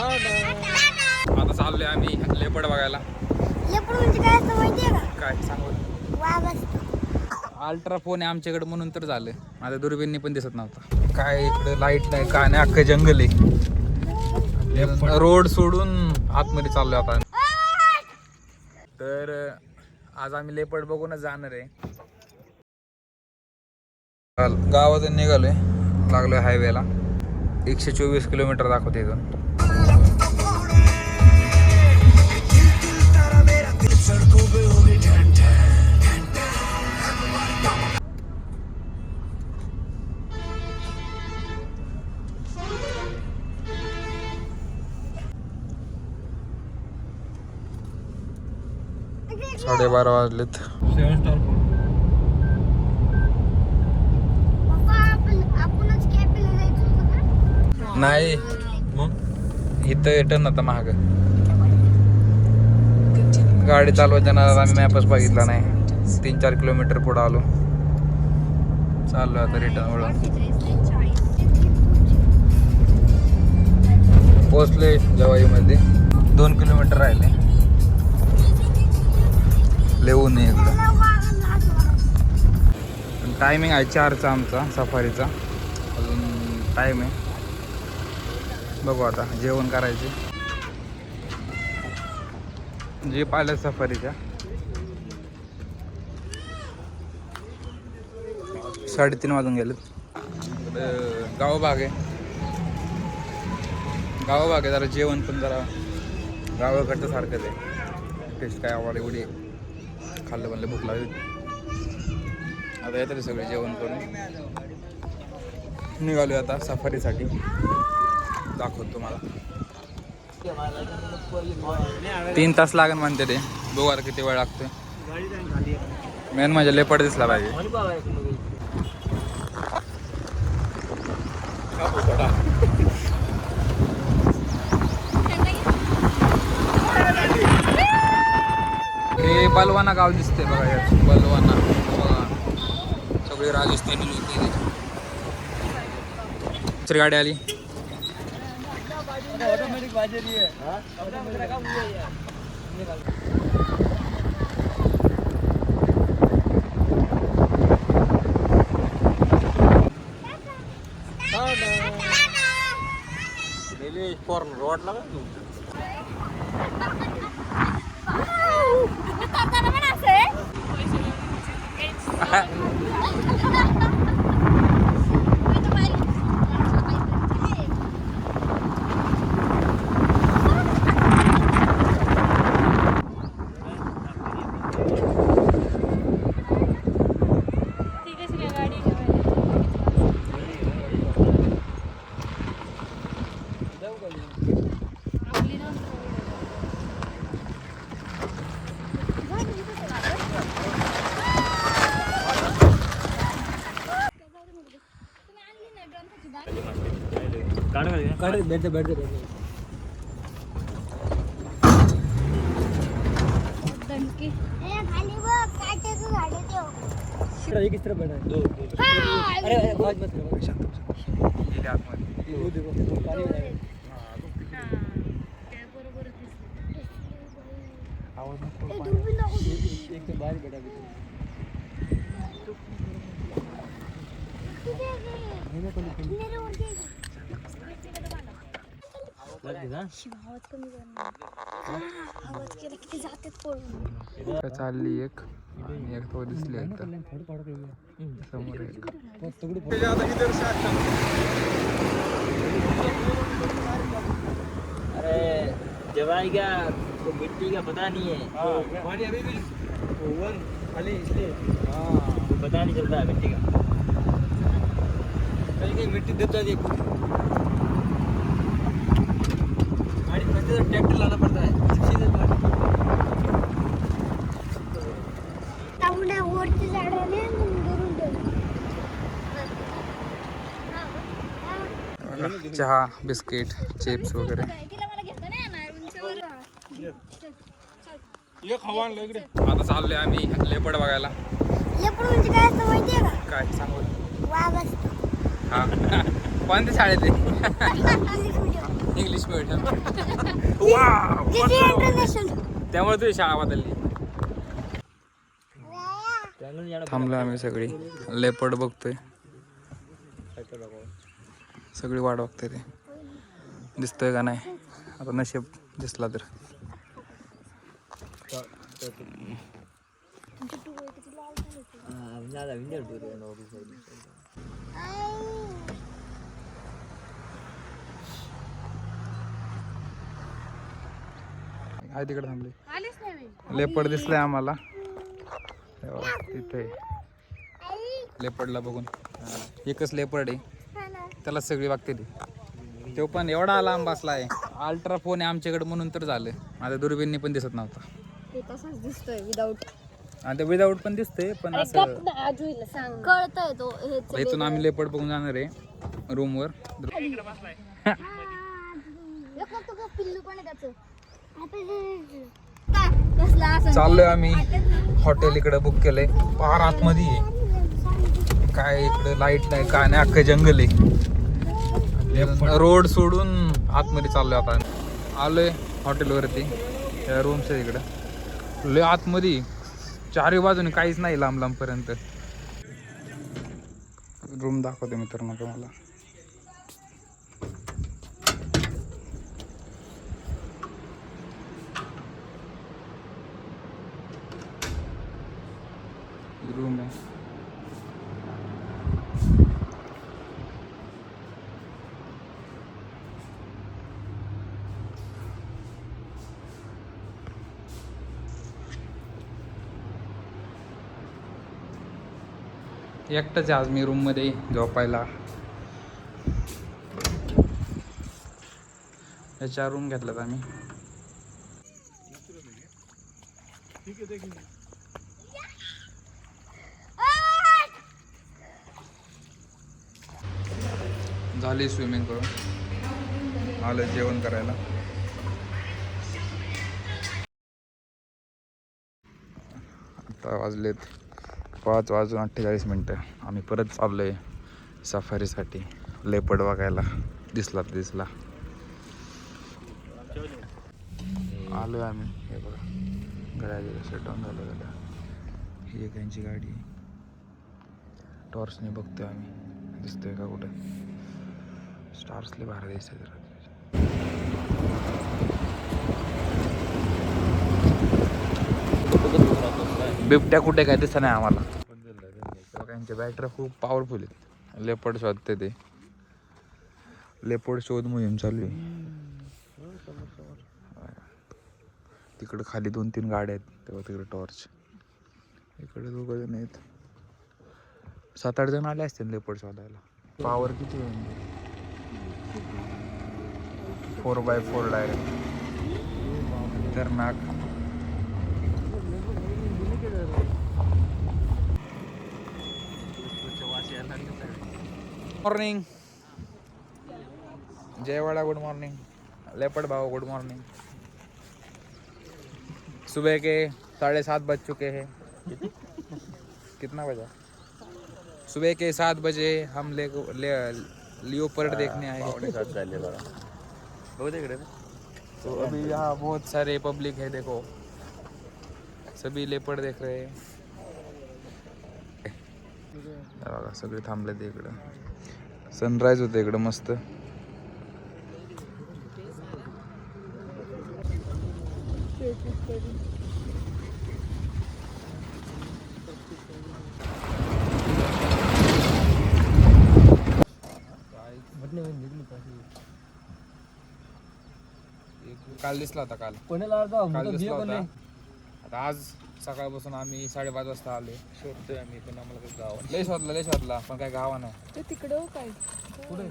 आता चाललोय आम्ही लेपड बघायला. लेपड म्हणजे काय असतं माहितीये का? काय सांगू? वाघ असतो. अल्ट्रा फोन आहे आमच्याकडे म्हणून तर झालं. माझ्या दुर्बीननी पण दिसत नव्हता. काय इकडे लाईट नाही काय नाही, अख्खं जंगल आहे. रोड सोडून आतमध्ये चाललोय आता. तर आज आम्ही लेपड बघूनच जाणार आहे. गावातून निघालोय, लागलोय हायवेला. 124 किलोमीटर दाखवते इथून. साडे 12 वाजलेत. आपणच कॅफेला जायचं होतं का? नाही इथं येतं आता महाग. गाडी चालवताना आम्ही मॅपच बघितला नाही. 3-4 किलोमीटर पुढे आलो. चाललो आता रिटर्न वळून. पोचले जवाईमध्ये. 2 किलोमीटर राहिले. लिहून एकदा टायमिंग आहे 4चा आमचा सफारीचा. अजून टाईम आहे. बघू आता जेवण करायचे. जे पाहिलं सफारीच्या 3:30 वाजून गेलेत. गाव भाग आहे. गाव भाग आहे, जरा जेवण पण जरा गावाकडचं सारखंच आहे. टेस्ट काय आम्हाला एवढी खाल्लं म्हणलं भूक लागली. आता येतं सगळे जेवण करून निघालो आता सफारीसाठी. दाखवतो तुम्हाला. 3 तास लागेल म्हणते ते. बघू आता किती वेळ लागतोय. मेन म्हणजे लेपड दिसला पाहिजे. हे बलवाना गाव दिसते बघा. या बलवाना बघा, सगळे राजस्थानी लोक. दुसरी गाडी आली. ऑटोमेटिक वाजली आहे. रोडला चालली एक तो दिसले समोर एक. अरे जवाई का तो मिट्टी का पता नहीं है. हमारी अभी भी ओवन खाली इसलिए पता नहीं चलता है मिट्टी का. कहीं कहीं मिट्टी दब जाती है. गाड़ी फंसते तो ट्रैक्टर लाना पड़ता है. चहा, बिस्किट, चिप्स वगैरे. आता चाललोय आम्ही लेपड बघायला. लेपड म्हणजे काय असतं माहितीये का? काय सांगू? वाघ असतो. हा कोणत्या शाळेत आहे? English medium international. त्यामुळे तुझी शाळा बदलली. त्याला जाणं थांबलो आम्ही सगळी. लेपर्ड बघतोय, सगळी वाट बघतोय. ते दिसतोय का नाही आता, नशीब दिसला तर. nada, vender duro no episodio. आहे तिकडे थांबले. लेपर्ड दिसलंय आम्हाला तिथे. लेपर्डला बघून एकच लेपर्ड आहे, त्याला सगळी वागते ती. तो पण एवढा लांब बसला आहे. अल्ट्रा फोन आहे आमच्याकडे म्हणून तर झालं. आता दुर्बीननी पण दिसत नव्हता. ते तसाच दिसतोय विदाऊट. आणि ते विदाऊट पण दिसतंय, पण असं कळतंय तो हेच. इथून आम्ही लेपर्ड बघून जाणार आहे रूमवर. पिल्लू पण आहे त्याचं. कसला असं चाललोय आम्ही. हॉटेल इकडे बुक केलंय, फार आतमध्ये आहे. काय इकडे लाईट नाही, काय नाही, अख्खं जंगल आहे. रोड सोडून आतमध्ये चाललोय आता. आलोय हॉटेलवरती, त्या रूमच्या इकडं. लय आतमध्ये, चारही बाजूने काहीच नाही लांब लांब पर्यंत. रूम दाखवते मित्रांनो तुम्हाला. रूम आहे. एकटाच आहे आज मी रूम मध्ये झोपायला. या 4 रूम घेतल्यात आम्ही. झाली स्विमिंग करून, आलं जेवण करायला. आता वाजलेत 5:48. आम्ही परत चाललोय सफारीसाठी. लेपर्ड बघायला. दिसला तर दिसला. आलोय आम्ही. हे बघा, गाड्या शटडाऊन झालं गाड्या. ही एक यांची गाडी. टॉर्चने बघतोय आम्ही, दिसतोय का कुठं. स्टार्सले बाहेर दिसतंय जरा. बिबट्या कुठे काय दिसत नाही आम्हाला. त्यांच्या बॅटरी खूप पॉवरफुल आहेत. लेपर्ड शोधते ते. लेपर्ड शोध मोहीम चालू आहे. तिकडे खाली 2-3 गाड्या आहेत, तेव्हा तिकडे टॉर्च. इकडे 2 जण आहेत. 7-8 जण आले असतील लेपर्ड शोधायला. पॉवर किती आहे? 4x4 direct. खतरनाक. मॉर्निंग जयवाड़ा, गुड मॉर्निंग. लेपर्ड भाव गुड मॉर्निंग. सुबह के 7:30 बज चुके हैं. कितना बजा? सुबह के 7 बजे हम लियोपर्ड देखने आए हैं. तो अभी यहाँ बहुत सारे पब्लिक है, देखो सभी लेपर्ड देख रहे हैं. बघा सगळे थांबले ते इकडं. सनराइज होते इकडं मस्त. काल दिसला होता. काल दिसला होता. आता आज सकाळपासून आम्ही 5:30 वाजता आले. शोधतोय आम्ही, पण आम्हाला काही गाव लय शोधला पण काय गावा नाही. ते तिकडं काय कुठे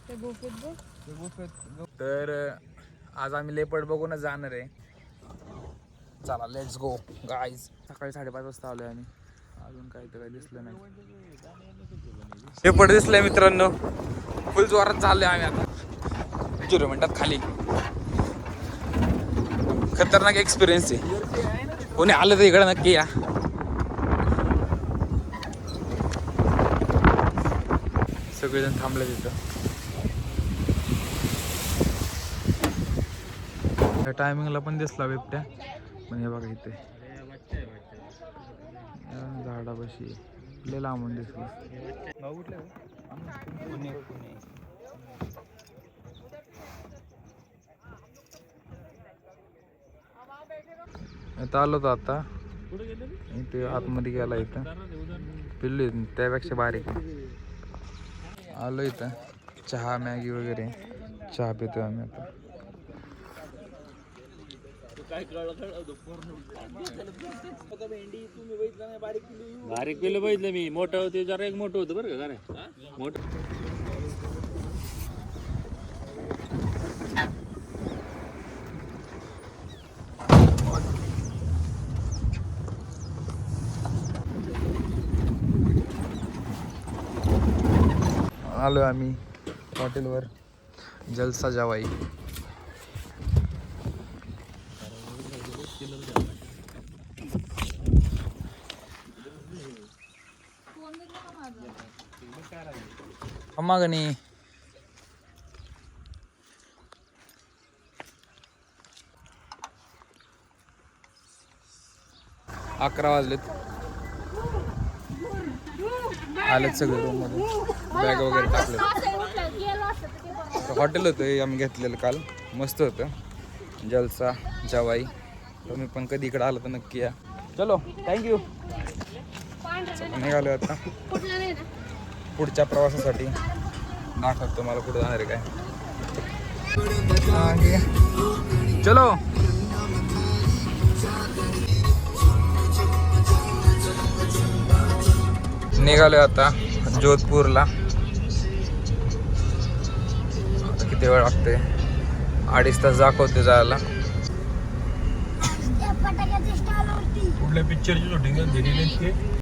ते गोफेत बघ. तर आज आम्ही लेपर्ड बघूनच जाणार आहे. चला लेट्स गो गाईज. सकाळी 5:30 वाजता आलोय आम्ही. अजून काही तर काही दिसलं नाही. लेपर्ड दिसलंय मित्रांनो. फुल जोरात चाललोय आम्ही आता. 0 मिनिटात खाली. खतरनाक एक्सपिरियन्स आहे. कोणी आलं तर इकडं नक्की या. सगळेजण थांबले तिथं. ह्या टायमिंगला पण दिसला बिबट्या, पण हे बघा इथे या झाडापाशी लय लांबून दिसला. गाव कुठलं आहे? पुणे. इथं आलो होतो आता, इथे आतमध्ये गेला इथं पिल्लू आहे, त्यापेक्षा बारीक आहे. आलो इथं चहा मॅगी वगैरे चहा पितोय आम्ही आता. बारीक पिल्लं बघितलं मी, मोठं होते जरा एक मोठं होतं बरं का रे मोठं. आलो आम्ही हॉटेलवर, जलसा जवाई. मागणी 11 वाजलेत. आलेत सगळे रूम मध्ये, बॅग वगैरे टाकले. हॉटेल होतं आम्ही घेतलेलं काल, मस्त होतं जलसा जवाई. तुम्ही पण कधी इकडे आलं तर नक्की या. चलो थँक्यू. निघालो आता पुढच्या प्रवासासाठी. दाखवतो मला कुठं जाणार आहे काय. चलो निघालोय आता जोधपूरला. आता किती वेळ लागते, 2.5 तास दाखवते जायला. कुठल्या पिक्चरची शूटिंग दिलेली